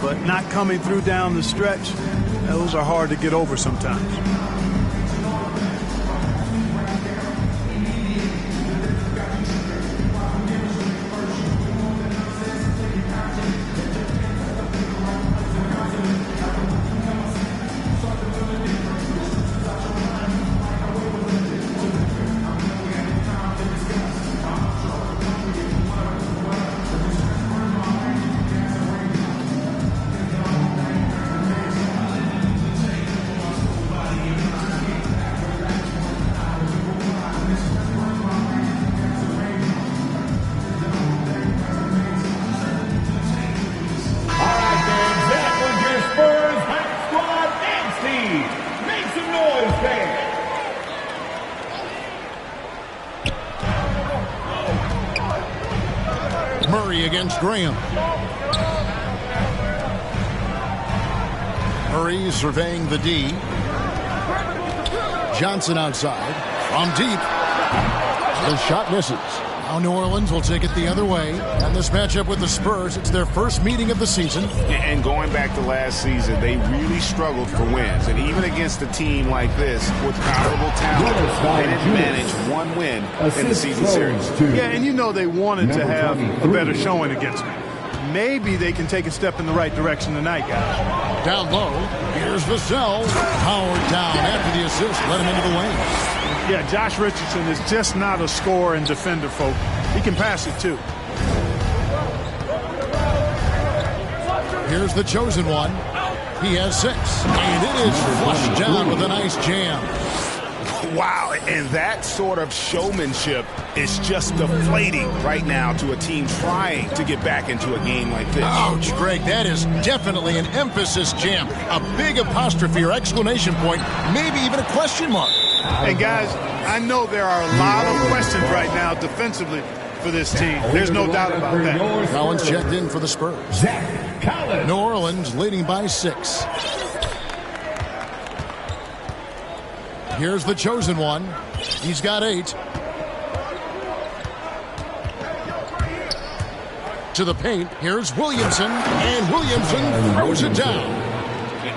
but not coming through down the stretch, those are hard to get over sometimes. Murray against Graham. Murray surveying the D. Johnson outside. From deep. The shot misses. Now New Orleans will take it the other way. And this matchup with the Spurs, it's their first meeting of the season. And going back to last season, they really struggled for wins. And even against a team like this with comparable talent, they didn't manage one win in the season series. Yeah, and you know they wanted to have a better showing against them. Maybe they can take a step in the right direction tonight, guys. Down low, here's Vassell. Powered down after the assist, let him into the lane. Yeah, Josh Richardson is just not a scorer and defender, folk. He can pass it, too. Here's the chosen one. He has 6. And it is flushed down with a nice jam. Wow, and that sort of showmanship is just deflating right now to a team trying to get back into a game like this. Ouch, Greg, that is definitely an emphasis jam. A big apostrophe or exclamation point, maybe even a question mark. And guys, I know there are a lot of questions right now defensively for this team. There's no doubt about that. Collins checked in for the Spurs. New Orleans leading by 6. Here's the chosen one. He's got 8. To the paint. Here's Williamson. And Williamson throws it down.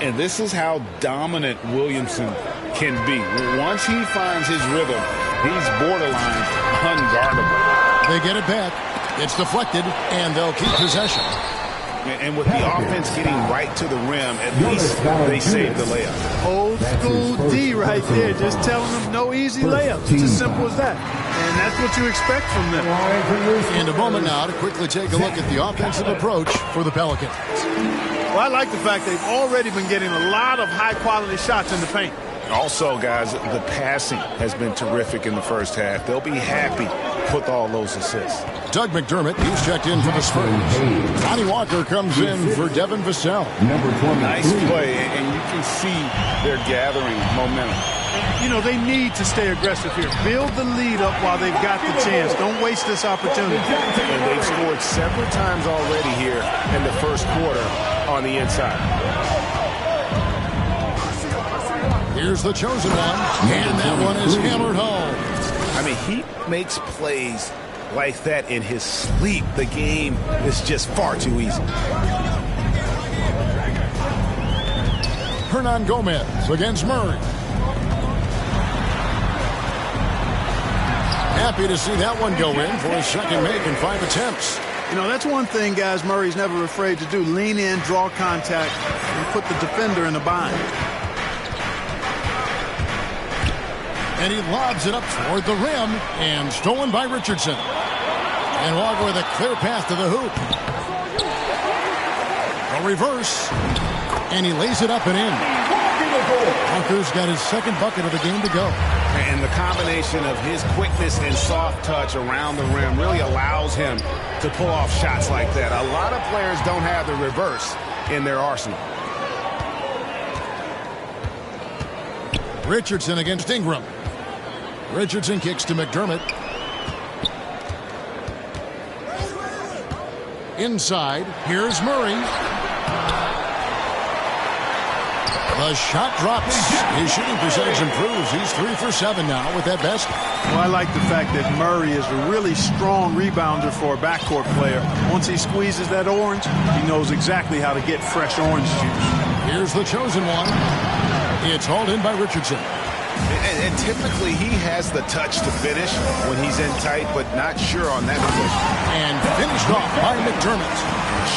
And this is how dominant Williamson can be. Once he finds his rhythm, he's borderline unguardable. They get it back. It's deflected, and they'll keep possession. And with the offense getting right to the rim, at least they saved the layup. Old school D right there, just telling them no easy layups. It's as simple as that. And that's what you expect from them. And a moment now to quickly take a look at the offensive approach for the Pelicans. Well, I like the fact they've already been getting a lot of high-quality shots in the paint. Also, guys, the passing has been terrific in the first half. They'll be happy with all those assists. Doug McDermott, he's checked in for the Spurs. Lonnie Walker comes in for Devin Vassell. Nice play, and you can see they're gathering momentum. You know, they need to stay aggressive here. Build the lead up while they've got the chance. Don't waste this opportunity. And they've scored several times already here in the first quarter on the inside. Here's the chosen one, and that one is hammered home. I mean, he makes plays like that in his sleep. The game is just far too easy. Hernan Gomez against Murray. Happy to see that one go in for his second make in 5 attempts. You know, that's one thing, guys, Murray's never afraid to do. Lean in, draw contact, and put the defender in a bind. And he lobs it up toward the rim, and stolen by Richardson. And Walker with a clear path to the hoop. A reverse, and he lays it up and in. Walker's got his second bucket of the game to go. And the combination of his quickness and soft touch around the rim really allows him to pull off shots like that. A lot of players don't have the reverse in their arsenal. Richardson against Ingram. Richardson kicks to McDermott. Inside, here's Murray. The shot drops. His shooting percentage improves. He's 3 for 7 now with that basket. Well, I like the fact that Murray is a really strong rebounder for a backcourt player. Once he squeezes that orange, he knows exactly how to get fresh orange juice. Here's the chosen one. It's hauled in by Richardson. And typically he has the touch to finish when he's in tight, but not sure on that position. And finished off by McDermott.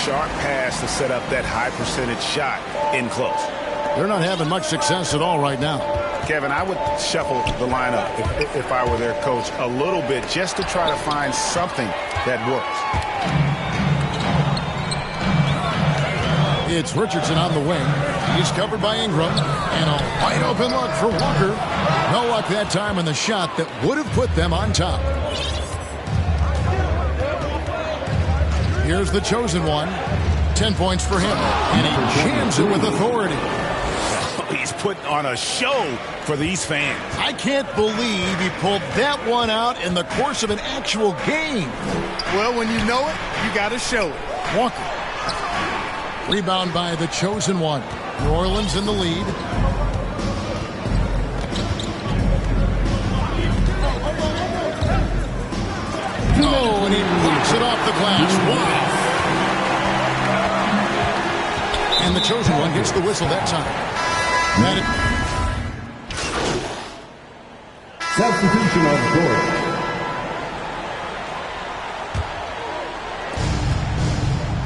Sharp pass to set up that high percentage shot in close. They're not having much success at all right now. Kevin, I would shuffle the lineup if I were their coach a little bit just to try to find something that works. It's Richardson on the wing. He's covered by Ingram. And a wide open look for Walker. No luck that time on the shot that would have put them on top. Here's the chosen one. 10 points for him. And he jams it with authority. He's putting on a show for these fans. I can't believe he pulled that one out in the course of an actual game. Well, when you know it, you got to show it. Walker. Rebound by the chosen one. New Orleans in the lead. Oh, and he knocks it off the glass. Wow. And the chosen one gets the whistle that time. Substitution on the court.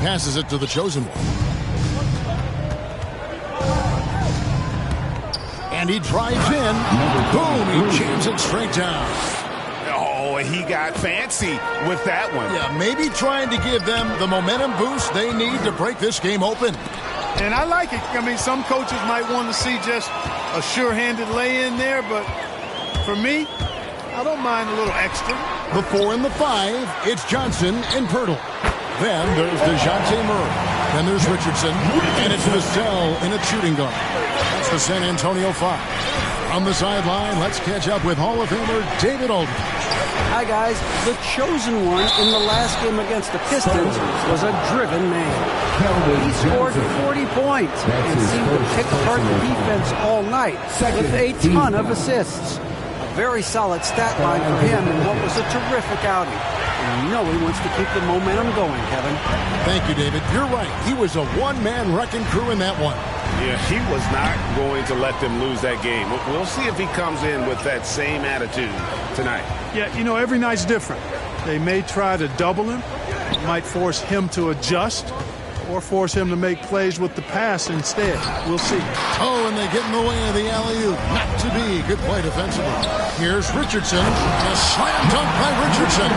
Passes it to the chosen one. And he drives in. Boom, he jams it straight down. Oh, he got fancy with that one. Yeah, maybe trying to give them the momentum boost they need to break this game open. And I like it. I mean, some coaches might want to see just a sure-handed lay-in there, but for me, I don't mind a little extra. The 4 and the 5, it's Johnson and Pirtle. Then there's DeJounte Murray. Then there's Richardson. And it's Vassell in a shooting guard. That's the San Antonio 5. On the sideline, let's catch up with Hall of Famer David Aldridge. Hi, guys. The chosen one in the last game against the Pistons was a driven man. He scored 40 points and seemed to pick apart the defense all night with a ton of assists. A very solid stat line for him in what was a terrific outing. And you know he wants to keep the momentum going, Kevin. Thank you, David. You're right. He was a one-man wrecking crew in that one. Yeah, he was not going to let them lose that game. We'll see if he comes in with that same attitude tonight. Yeah, you know, every night's different. They may try to double him. It might force him to adjust or force him to make plays with the pass instead. We'll see. Oh, and they get in the way of the alley-oop. Not to be. Good play defensively. Here's Richardson. A slam dunk by Richardson.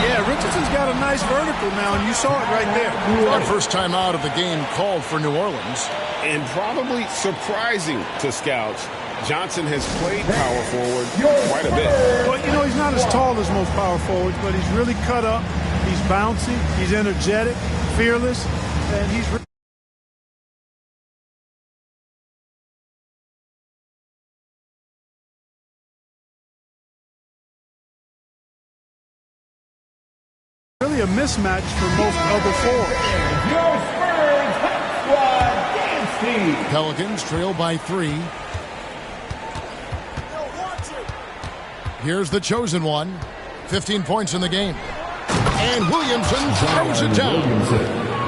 Yeah, Richardson's got a nice vertical now, and you saw it right there. Our first time out of the game called for New Orleans. And probably surprising to scouts, Johnson has played power forward quite a bit. Well, you know, he's not as tall as most power forwards, but he's really cut up. He's bouncy. He's energetic, fearless, and he's really a mismatch for most other forwards. Pelicans trail by 3. Here's the chosen one. 15 points in the game. And Williamson throws it down.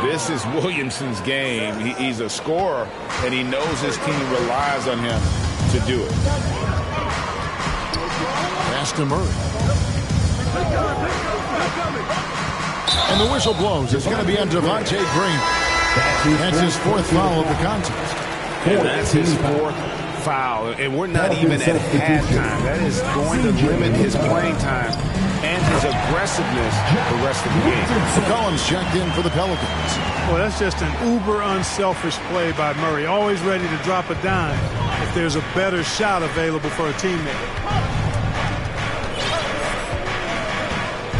This is Williamson's game. He's a scorer, and he knows his team relies on him to do it. Pass to Murray. And the whistle blows. It's going to be on Devontae Green. That's his 4th foul of the contest. And that's his 4th foul. And we're not even at halftime. That is going to limit his playing time and his aggressiveness the rest of the game. Collins checked in for the Pelicans. Well, that's just an uber unselfish play by Murray. Always ready to drop a dime if there's a better shot available for a teammate.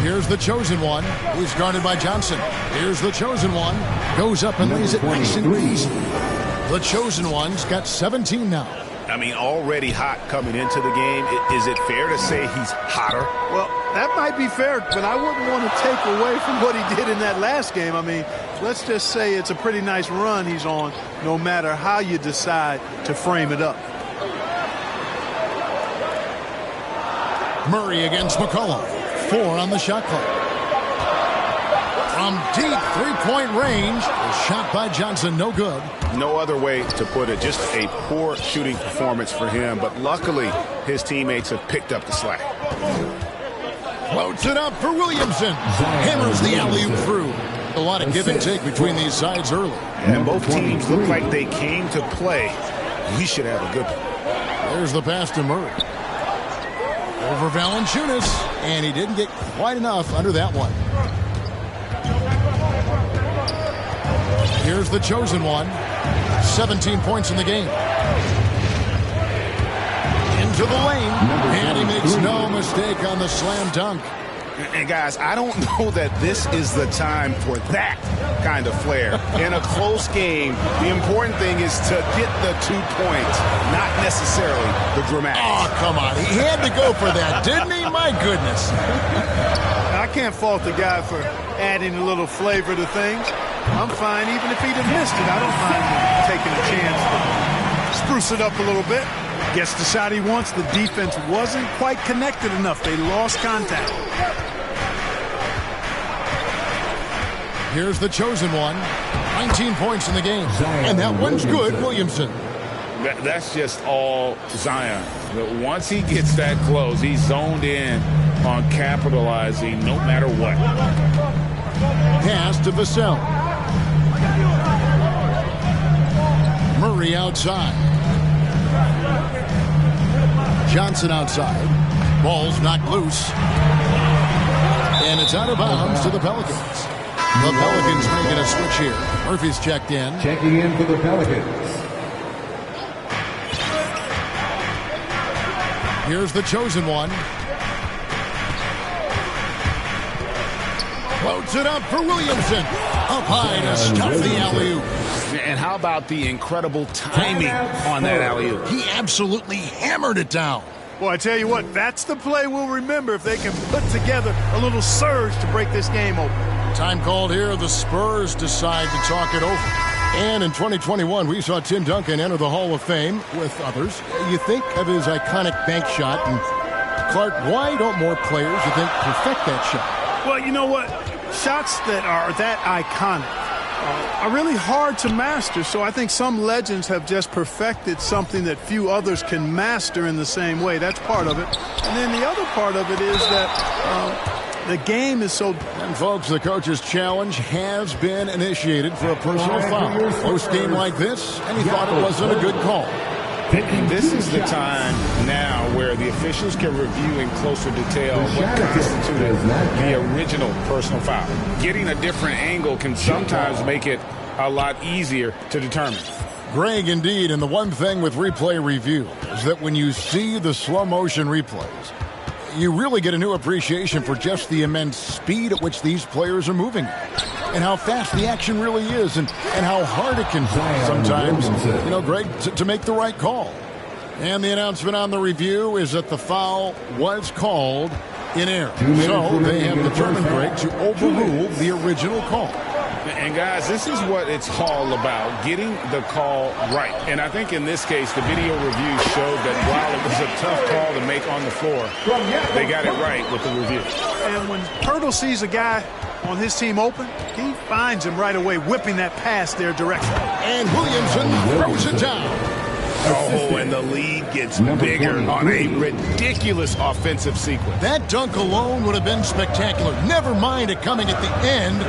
Here's the chosen one, who's guarded by Johnson. Here's the chosen one. Goes up and lays it nice and easy. The chosen one's got 17 now. I mean, already hot coming into the game. Is it fair to say he's hotter? Well, that might be fair, but I wouldn't want to take away from what he did in that last game. I mean, let's just say it's a pretty nice run he's on, no matter how you decide to frame it up. Murray against McCollum. 4 on the shot clock. From deep three-point range, a shot by Johnson, no good. No other way to put it. Just a poor shooting performance for him, but luckily his teammates have picked up the slack. Floats it up for Williamson. Hammers the alley-oop through. A lot of give and take between these sides early. And both teams look like they came to play. We should have a good one. There's the pass to Murray. Over Valanciunas, and he didn't get quite enough under that one. Here's the chosen one. 17 points in the game. Into the lane, and he makes no mistake on the slam dunk. And guys, I don't know that this is the time for that kind of flair. In a close game, the important thing is to get the 2 points, not necessarily the dramatics. Oh, come on. He had to go for that, didn't he? My goodness. I can't fault the guy for adding a little flavor to things. I'm fine even if he'd have missed it. I don't mind taking a chance to spruce it up a little bit. Gets the shot he wants. The defense wasn't quite connected enough. They lost contact. Here's the chosen one. 19 points in the game. And that one's good, Williamson. That's just all Zion. Once he gets that close, he's zoned in on capitalizing no matter what. Pass to Vassell. Murray outside. Johnson outside. Ball's knocked loose. And it's out of bounds to the Pelicans. The Pelicans making a switch here. Murphy's checked in. Checking in for the Pelicans. Here's the chosen one. Floats it up for Williamson. Up high to stop the alley-oop. And how about the incredible timing on that alley-oop? He absolutely hammered it down. Well, I tell you what, that's the play we'll remember if they can put together a little surge to break this game open. Time called here. The Spurs decide to talk it over. And in 2021, we saw Tim Duncan enter the Hall of Fame with others. You think of his iconic bank shot, and Clark, why don't more players, you think, perfect that shot? Well, you know what? Shots that are that iconic are really hard to master, so I think some legends have just perfected something that few others can master in the same way. That's part of it. And then the other part of it is that the game is so... And folks, the coach's challenge has been initiated for a personal foul. Post-game like this, and he thought it wasn't a good call. This is the time now where the officials can review in closer detail what constituted the original personal foul. Getting a different angle can sometimes make it a lot easier to determine. Greg, indeed, and the one thing with replay review is that when you see the slow motion replays, you really get a new appreciation for just the immense speed at which these players are moving and how fast the action really is and how hard it can be sometimes, you know, Greg, to make the right call. And the announcement on the review is that the foul was called in error. So they have determined, Greg, to overrule the original call. And guys, this is what it's all about, getting the call right. And I think in this case, the video review showed that while it was a tough call to make on the floor, they got it right with the review. And when Pirtle sees a guy on his team open, he finds him right away, whipping that pass their direction. And Williamson throws it down. Oh, and the lead gets bigger on a ridiculous offensive sequence. That dunk alone would have been spectacular. Never mind it coming at the end.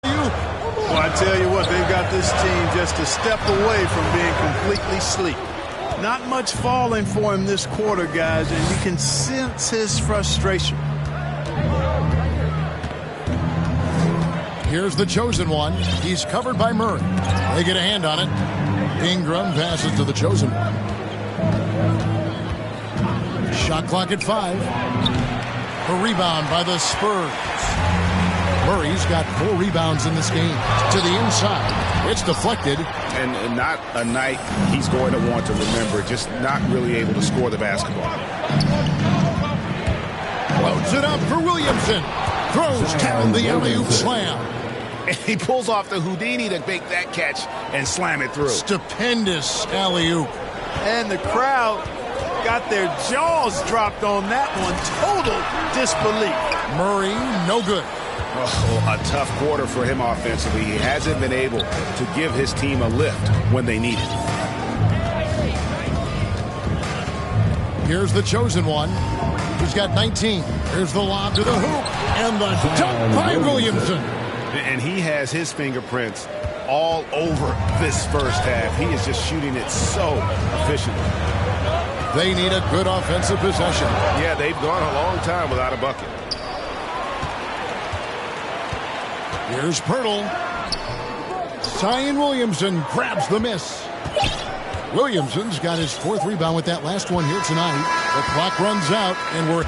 Well, I tell you what, they've got this team just a step away from being completely asleep. Not much falling for him this quarter, guys, and you can sense his frustration. Here's the chosen one. He's covered by Murray. They get a hand on it. Ingram passes to the chosen one. Shot clock at 5. A rebound by the Spurs. Murray's got 4 rebounds in this game. To the inside. It's deflected. And not a night he's going to want to remember. Just not really able to score the basketball. Loads it up for Williamson. Throws down the alley-oop slam. And he pulls off the Houdini to make that catch and slam it through. Stupendous alley-oop. And the crowd got their jaws dropped on that one. Total disbelief. Murray, no good. Oh, a tough quarter for him offensively. He hasn't been able to give his team a lift when they need it. Here's the chosen one, who's got 19. Here's the lob to the hoop, and the dunk by Williamson. And he has his fingerprints all over this first half. He is just shooting it so efficiently. They need a good offensive possession. Yeah, they've gone a long time without a bucket. Here's Pirtle. Zion Williamson grabs the miss. Williamson's got his 4th rebound with that last one here tonight. The clock runs out, and we're...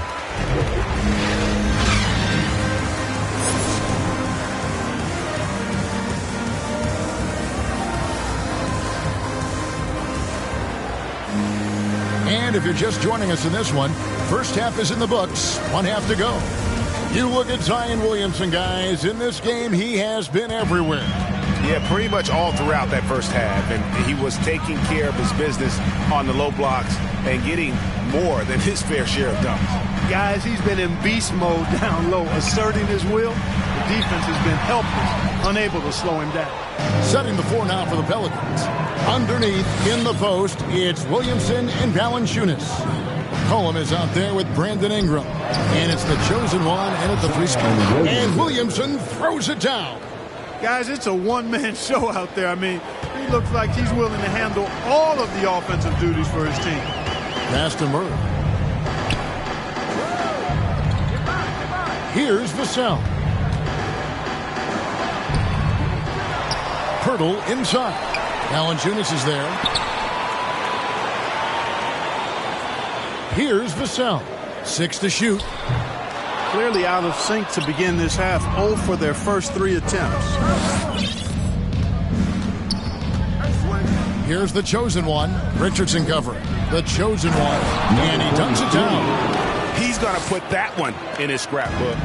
And if you're just joining us in this one, first half is in the books. 1 half to go. You look at Zion Williamson, guys. In this game, he has been everywhere. Yeah, pretty much all throughout that first half. And he was taking care of his business on the low blocks and getting more than his fair share of dunks. Guys, he's been in beast mode down low, asserting his will. The defense has been helpless, unable to slow him down. Setting the floor now for the Pelicans. Underneath, in the post, it's Williamson and Valanciunas. Colum is out there with Brandon Ingram. And it's the chosen one and at the 3 spot. And Williamson throws it down. Guys, it's a one-man show out there. I mean, he looks like he's willing to handle all of the offensive duties for his team. Pass to Murray. Here's Vassell. Pirtle inside. Valanciunas is there. Here's Vassell. 6 to shoot. Clearly out of sync to begin this half. 0 for their first 3 attempts. Here's the chosen one. Richardson covering. The chosen one. And he dunks it down. He's going to put that one in his scrapbook.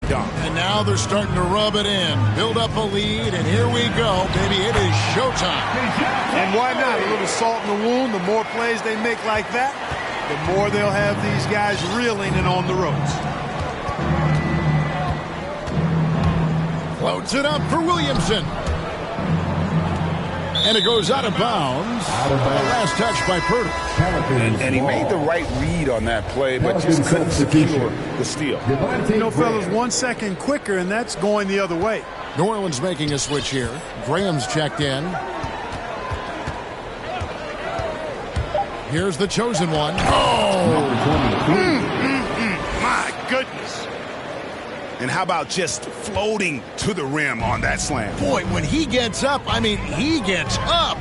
And now they're starting to rub it in. Build up a lead, and here we go, baby. It is showtime. And why not? A little salt in the wound. The more plays they make like that, the more they'll have these guys reeling and on the ropes. Floats it up for Williamson. And it goes out of bounds. The last touch by Pirtle. And he made the right read on that play, but just couldn't secure the steal. You know, fellas, 1 second quicker, and that's going the other way. New Orleans making a switch here. Graham's checked in. Here's the chosen one. Oh! My goodness. And how about just floating to the rim on that slam? Boy, when he gets up, I mean, he gets up.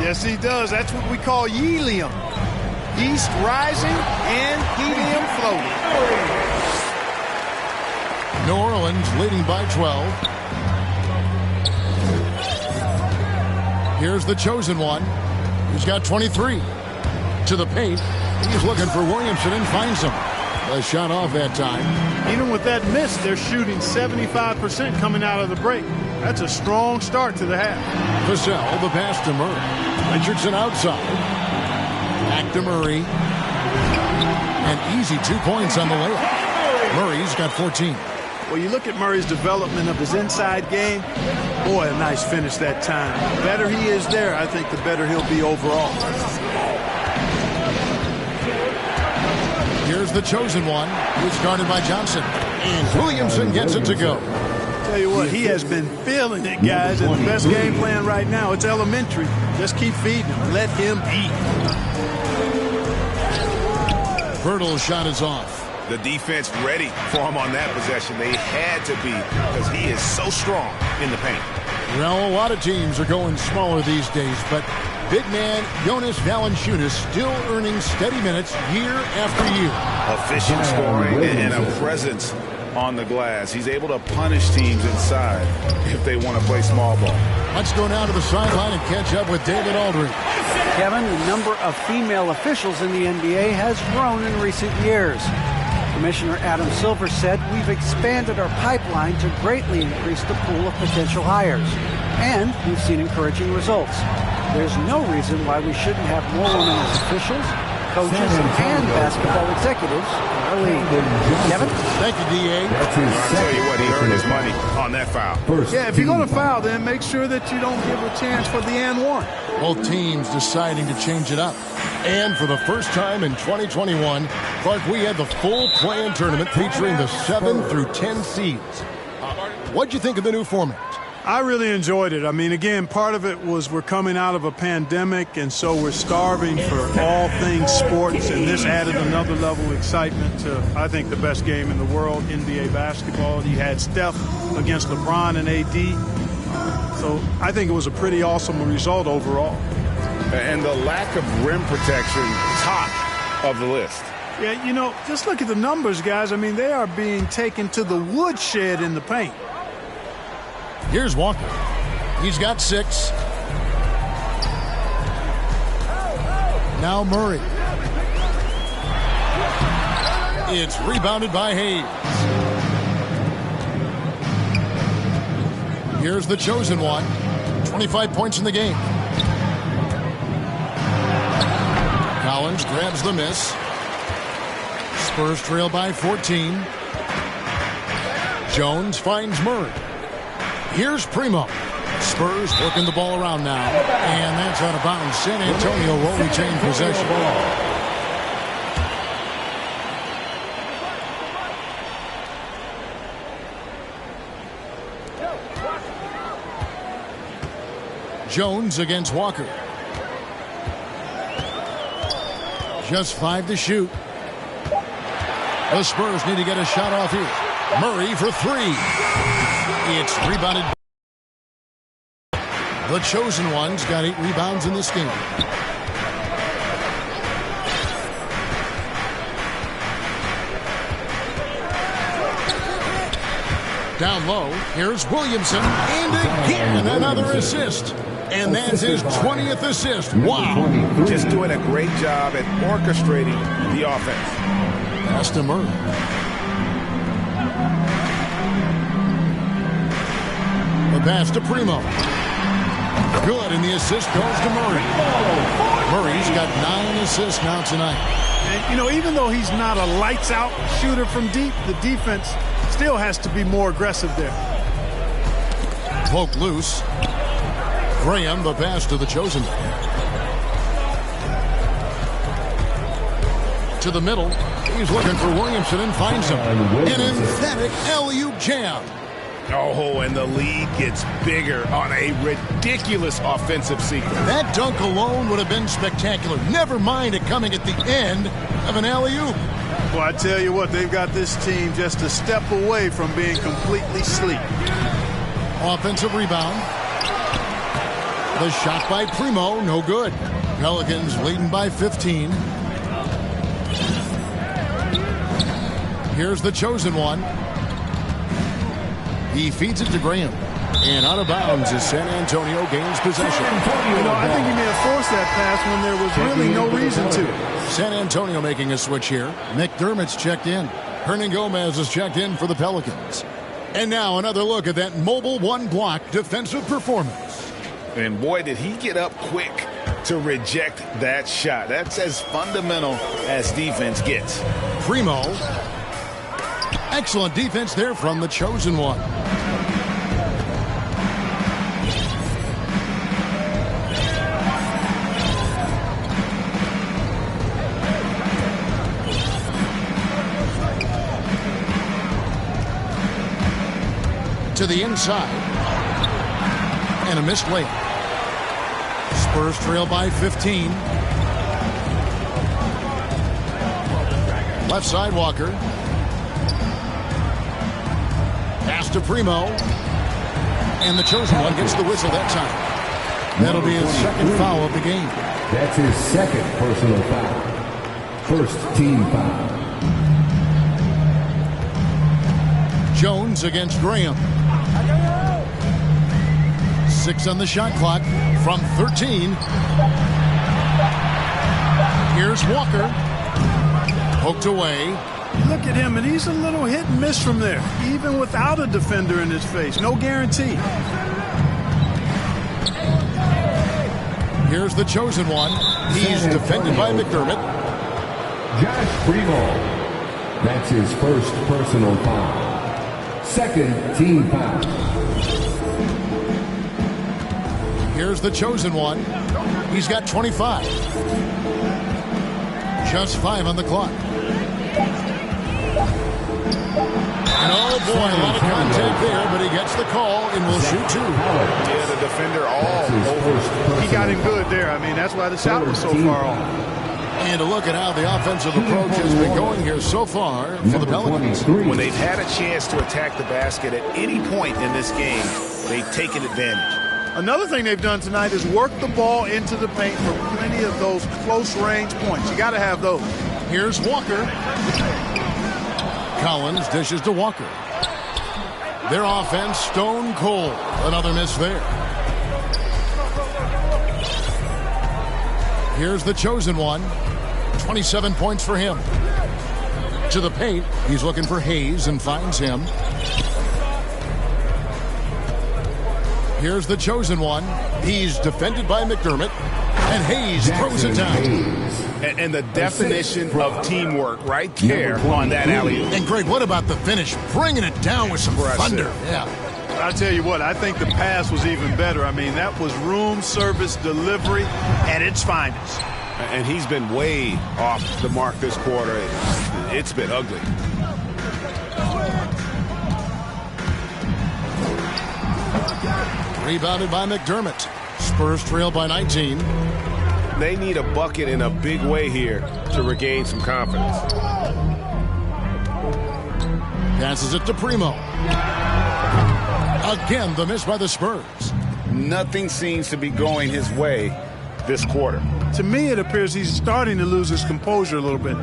Yes, he does. That's what we call helium. East rising and helium floating. New Orleans leading by 12. Here's the chosen one. He's got 23. To the paint. He's looking for Williamson and finds him. A shot off that time. Even with that miss, they're shooting 75% coming out of the break. That's a strong start to the half. Vassell, the pass to Murray. Richardson outside. Back to Murray. And easy 2 points on the layup. Murray's got 14. Well, you look at Murray's development of his inside game. Boy, a nice finish that time. The better he is there, I think the better he'll be overall. Here's the chosen one, who's guarded by Johnson. And Williamson gets it to go. Tell you what, he has been feeling it, guys. And the best game plan right now, it's elementary. Just keep feeding him. Let him eat. Pirtle's shot is off. The defense ready for him on that possession. They had to be because he is so strong in the paint. Well, a lot of teams are going smaller these days, but big man Jonas Valanciunas still earning steady minutes year after year. Efficient scoring and a presence on the glass. He's able to punish teams inside if they want to play small ball. Let's go now to the sideline and catch up with David Aldridge. Kevin, the number of female officials in the NBA has grown in recent years. Commissioner Adam Silver said we've expanded our pipeline to greatly increase the pool of potential hires. And we've seen encouraging results. There's no reason why we shouldn't have more women as officials, coaches, and basketball executives in our league. Kevin? Thank you, D.A. I'll tell you what, he earned his money on that foul. Yeah, if you're going to foul, then make sure that you don't give a chance for the and one. Both teams deciding to change it up. And for the first time in 2021, Clark, we had the full play-in tournament featuring the 7 through 10 seeds. What'd you think of the new format? I really enjoyed it. I mean, again, part of it was we're coming out of a pandemic, and so we're starving for all things sports, and this added another level of excitement to, I think, the best game in the world, NBA basketball. You had Steph against LeBron and AD, so I think it was a pretty awesome result overall. And the lack of rim protection, top of the list. Yeah, you know, just look at the numbers, guys. I mean, they are being taken to the woodshed in the paint. Here's Walker. He's got 6. Now Murray. It's rebounded by Hayes. Here's the chosen one. 25 points in the game. Collins grabs the miss. Spurs trail by 14. Jones finds Murray. Here's Primo. Spurs working the ball around now. And that's out of bounds. San Antonio will retain possession. Jones against Walker. Just 5 to shoot. The Spurs need to get a shot off here. Murray for 3. It's rebounded. The chosen one's got 8 rebounds in this game. Down low, here's Williamson, and again another assist. And that's his 20th assist. Wow. Just doing a great job at orchestrating the offense. Pass to Murray. The pass to Primo. Good, and the assist goes to Murray. Murray's got 9 assists now tonight. And, you know, even though he's not a lights-out shooter from deep, the defense still has to be more aggressive there. Poke loose. Graham, the pass to the chosen. To the middle. He's looking for Williamson and finds him. An emphatic alley-oop jam. Oh, and the lead gets bigger on a ridiculous offensive sequence. That dunk alone would have been spectacular. Never mind it coming at the end of an alley-oop. Well, I tell you what, they've got this team just a step away from being completely asleep. Offensive rebound. The shot by Primo, no good. Pelicans leading by 15. Here's the chosen one. He feeds it to Graham. And out of bounds as San Antonio gains possession. You know, I think he may have forced that pass when there was really no reason to. San Antonio making a switch here. McDermott's checked in. Hernan Gomez is checked in for the Pelicans. And now another look at that mobile one-block defensive performance. And boy, did he get up quick to reject that shot. That's as fundamental as defense gets. Primo. Excellent defense there from the chosen one. To the inside. And a missed layup. Spurs trail by 15. Left side Walker. Pass to Primo. And the chosen one gets the whistle that time. That'll be his second foul of the game. That's his second personal foul. First team foul. Jones against Graham. 6 on the shot clock from 13. Here's Walker. Poked away. Look at him, and he's a little hit and miss from there, even without a defender in his face. No guarantee. Here's the chosen one. He's defended by McDermott. Josh Primo. That's his first personal foul. Second team foul. Here's the chosen one. He's got 25. Just 5 on the clock. And oh boy, a lot of contact there, but he gets the call and will shoot 2. Yeah, the defender all over. He got him good there. I mean, that's why the shot was so far off. And to look at how the offensive approach has been going here so far for the Pelicans. When they've had a chance to attack the basket at any point in this game, they've taken advantage. Another thing they've done tonight is work the ball into the paint for plenty of those close-range points. You got to have those. Here's Walker. Collins dishes to Walker. Their offense stone cold. Another miss there. Here's the chosen one. 27 points for him. To the paint. He's looking for Hayes and finds him. Here's the chosen one. He's defended by McDermott. And Hayes throws it down. And the definition of teamwork right there on that alley-oop. And Greg, what about the finish? Bringing it down with some thunder. Yeah. I'll tell you what, I think the pass was even better. I mean, that was room service delivery at its finest. And he's been way off the mark this quarter. It's been ugly. Rebounded by McDermott. Spurs trail by 19. They need a bucket in a big way here to regain some confidence. Passes it to Primo. Again, the miss by the Spurs. Nothing seems to be going his way this quarter. To me, it appears he's starting to lose his composure a little bit.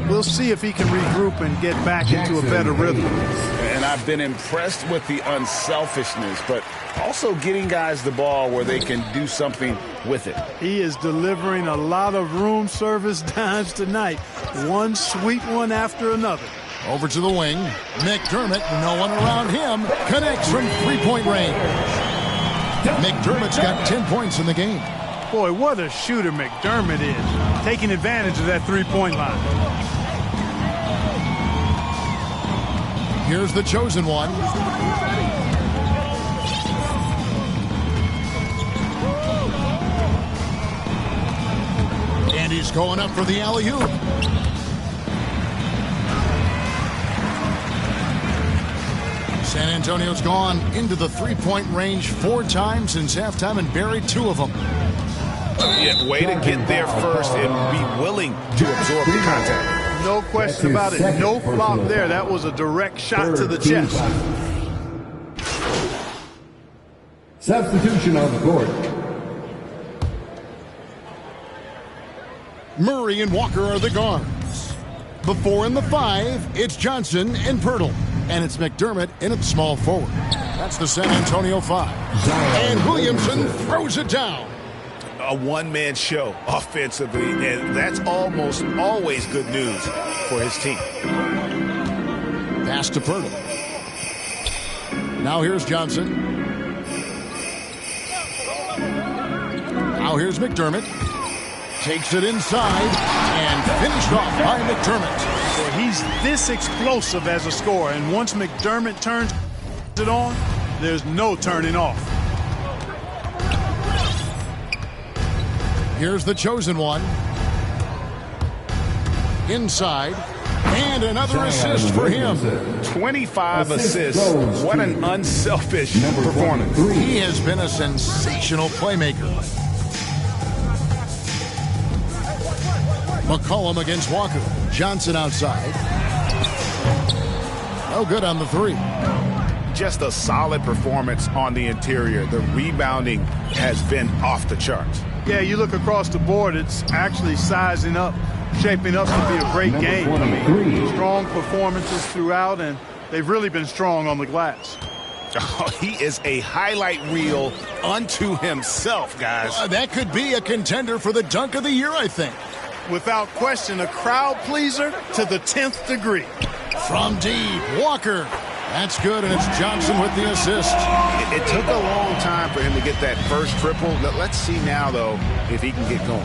We'll see if he can regroup and get back into a better rhythm. And I've been impressed with the unselfishness, but also getting guys the ball where they can do something with it. He is delivering a lot of room service dimes tonight. One sweet one after another. Over to the wing. McDermott, no one around him, connects from three-point range. McDermott's got 10 points in the game. Boy, what a shooter McDermott is. Taking advantage of that three-point line. Here's the chosen one. And he's going up for the alley-oop. San Antonio's gone into the three-point range 4 times since halftime and buried 2 of them. Yeah, way to get there first and be willing to absorb the contact. No question about it. No flop there. That was a direct shot to the chest. Substitution on the court. Murray and Walker are the guards. The 4 and the 5, it's Johnson and Pirtle. And it's McDermott in at small forward. That's the San Antonio 5. And Williamson throws it down. A one-man show offensively, and that's almost always good news for his team. Pass to Pirtle. Now here's Johnson. Now here's McDermott. Takes it inside and finished off by McDermott. Boy, he's this explosive as a scorer, and once McDermott turns it on, there's no turning off. Here's the chosen one. Inside. And another assist for him. 25 assists. What an unselfish performance. He has been a sensational playmaker. McCollum against Walker. Johnson outside. No good on the 3. just a solid performance on the interior. The rebounding has been off the charts. Yeah, you look across the board, it's actually sizing up, shaping up to be a great game. I mean, strong performances throughout, and they've really been strong on the glass. Oh, he is a highlight reel unto himself, guys. That could be a contender for the dunk of the year, I think. Without question, a crowd pleaser to the 10th degree. From deep, Walker. That's good, and it's Johnson with the assist. It took a long time for him to get that first triple. Let's see now, though, if he can get going.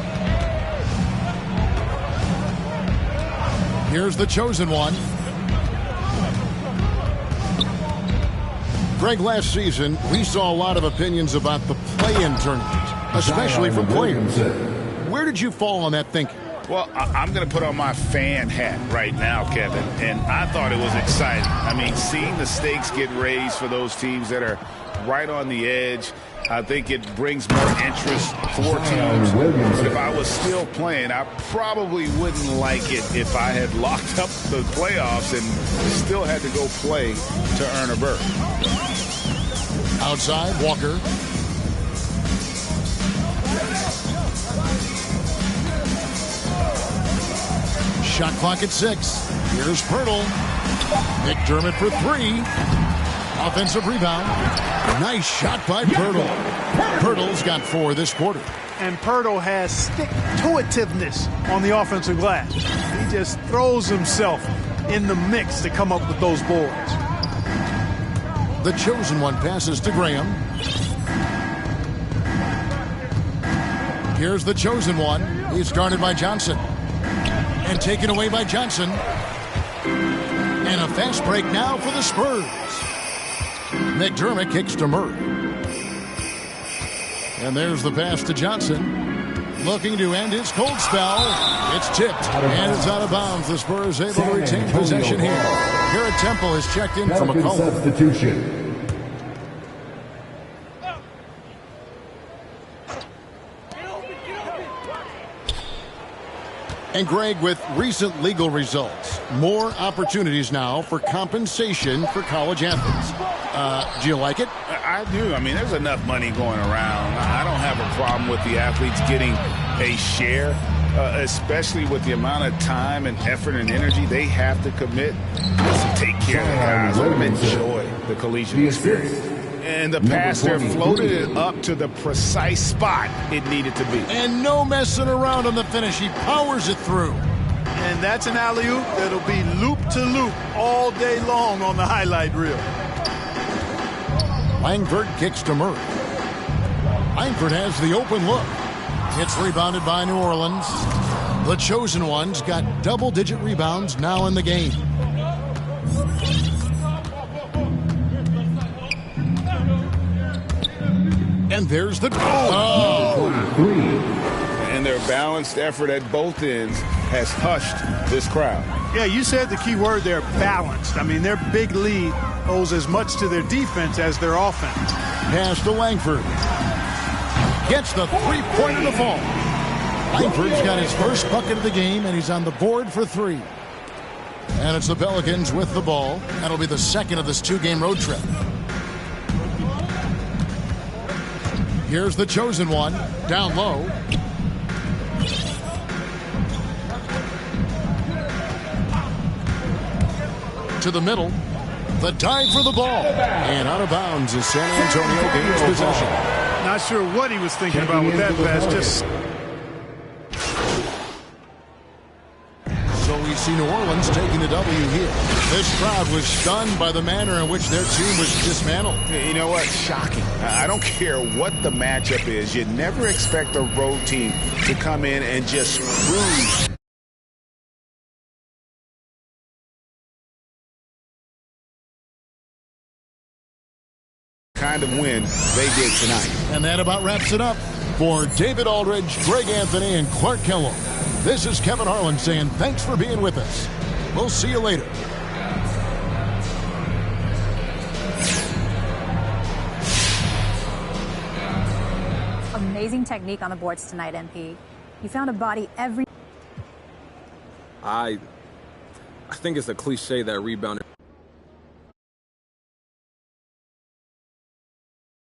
Here's the chosen one. Greg, last season, we saw a lot of opinions about the play-in tournament, especially from players. Where did you fall on that thinking? Well, I'm going to put on my fan hat right now, Kevin, and I thought it was exciting. I mean, seeing the stakes get raised for those teams that are right on the edge, I think it brings more interest for teams. But if I was still playing, I probably wouldn't like it if I had locked up the playoffs and still had to go play to earn a berth. Outside, Walker. Shot clock at 6. Here's Pirtle. McDermott for 3. Offensive rebound. Nice shot by Pirtle. Pirtle's got 4 this quarter. And Pirtle has stick-to-itiveness on the offensive glass. He just throws himself in the mix to come up with those boards. The chosen one passes to Graham. Here's the chosen one. He's guarded by Johnson. And taken away by Johnson. And a fast break now for the Spurs. McDermott kicks to Murray. And there's the pass to Johnson. Looking to end his cold spell. It's tipped. And it's out of bounds. The Spurs able to retain possession here. Garrett Temple is checked in from a substitution. And Greg, with recent legal results, more opportunities now for compensation for college athletes. Do you like it? I do. I mean, there's enough money going around. I don't have a problem with the athletes getting a share, especially with the amount of time and effort and energy they have to commit to take care of the guys. Let them enjoy the collegiate experience. And the passer floated it up to the precise spot it needed to be. And no messing around on the finish. He powers it through. And that's an alley-oop that'll be loop-to-loop all day long on the highlight reel. Langford kicks to Murray. Langford has the open look. It's rebounded by New Orleans. The chosen one's got double-digit rebounds now in the game. And there's the goal. And their balanced effort at both ends has hushed this crowd. Yeah, you said the key word there, balanced. I mean, their big lead owes as much to their defense as their offense. Pass to Langford. Gets the three-pointer to fall. Langford's got his first bucket of the game, and he's on the board for 3. And it's the Pelicans with the ball. That'll be the second of this 2-game road trip. Here's the chosen one, down low. To the middle. The dive for the ball. And out of bounds as San Antonio gains possession. Not sure what he was thinking about with that pass. Just... So we see New Orleans taking the W here. This crowd was stunned by the manner in which their team was dismantled. You know what? Shocking. I don't care what the matchup is. You never expect a road team to come in and just cruise. Kind of win they did tonight. And that about wraps it up. For David Aldridge, Greg Anthony, and Clark Kellogg, this is Kevin Harlan saying thanks for being with us. We'll see you later. Amazing technique on the boards tonight, MP. You found a body every... I think it's a cliche that rebounder